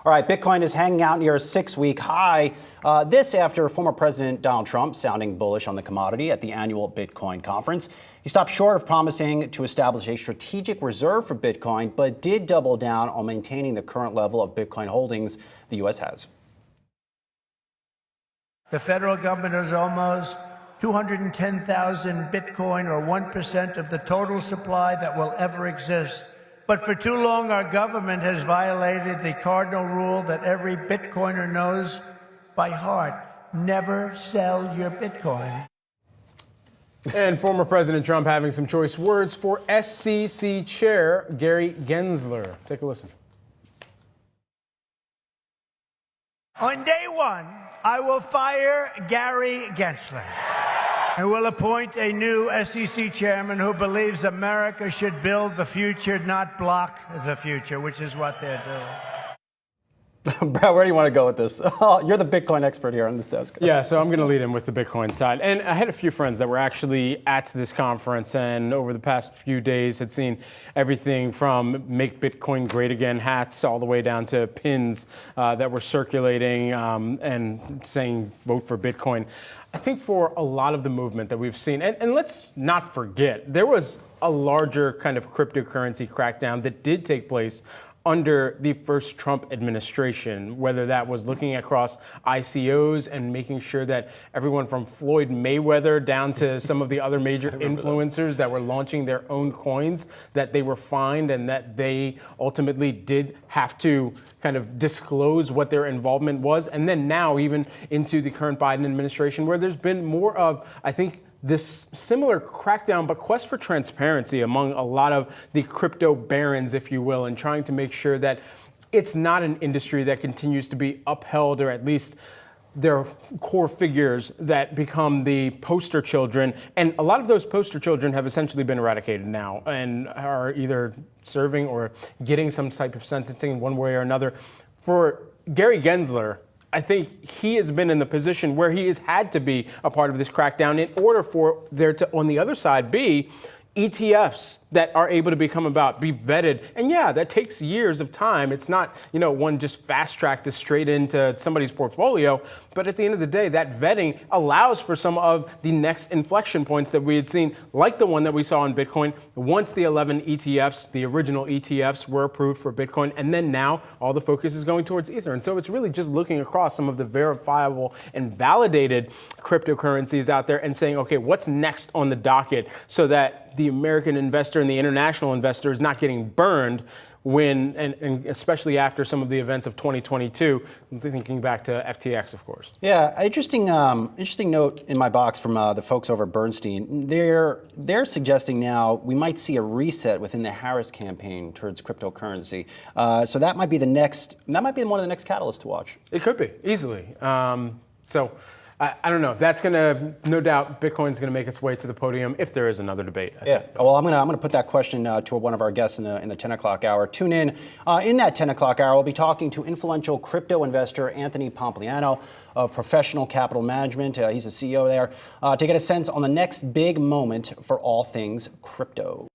All right, Bitcoin is hanging out near a 6-week high. This after former President Donald Trump sounding bullish on the commodity at the annual Bitcoin conference. He stopped short of promising to establish a strategic reserve for Bitcoin, but did double down on maintaining the current level of Bitcoin holdings the U.S. has. The federal government has almost 210,000 Bitcoin, or 1% of the total supply that will ever exist. But for too long, our government has violated the cardinal rule that every Bitcoiner knows by heart: never sell your Bitcoin. And former President Trump having some choice words for SEC Chair Gary Gensler. Take a listen. On day one, I will fire Gary Gensler. I will appoint a new SEC chairman who believes America should build the future, not block the future, which is what they're doing. Brad, where do you want to go with this? You're the Bitcoin expert here on this desk. Yeah, so I'm going to lead in with the Bitcoin side. And I had a few friends that were actually at this conference and over the past few days had seen everything from Make Bitcoin Great Again hats all the way down to pins that were circulating and saying vote for Bitcoin. I think for a lot of the movement that we've seen, and let's not forget, there was a larger kind of cryptocurrency crackdown that did take place under the first Trump administration, whether that was looking across ICOs and making sure that everyone from Floyd Mayweather down to some of the other major influencers that were launching their own coins, that they were fined and that they ultimately did have to kind of disclose what their involvement was. And then now even into the current Biden administration, where there's been more of, I think, this similar crackdown, but quest for transparency among a lot of the crypto barons, if you will, and trying to make sure that it's not an industry that continues to be upheld, or at least their core figures that become the poster children. And a lot of those poster children have essentially been eradicated now and are either serving or getting some type of sentencing in one way or another. For Gary Gensler, I think he has been in the position where he has had to be a part of this crackdown in order for there to, on the other side, be ETFs that are able to be vetted. And yeah, that takes years of time. It's not, one just fast track this straight into somebody's portfolio. But at the end of the day, that vetting allows for some of the next inflection points that we had seen, like the one that we saw in Bitcoin. Once the 11 ETFs, the original ETFs, were approved for Bitcoin, and then now all the focus is going towards Ether. And so it's really just looking across some of the verifiable and validated cryptocurrencies out there and saying, okay, what's next on the docket so that the American investor and the international investor is not getting burned when, and especially after some of the events of 2022, thinking back to FTX, of course. Yeah, interesting note in my box from the folks over at Bernstein. They're suggesting now we might see a reset within the Harris campaign towards cryptocurrency. So that might be one of the next catalysts to watch. It could be, easily. I don't know. That's going to, no doubt, Bitcoin's going to make its way to the podium if there is another debate. Yeah. Well, I'm going to put that question to one of our guests in the 10 o'clock hour. Tune in. In that 10 o'clock hour, we'll be talking to influential crypto investor Anthony Pompliano of Professional Capital Management. He's the CEO there, to get a sense on the next big moment for all things crypto.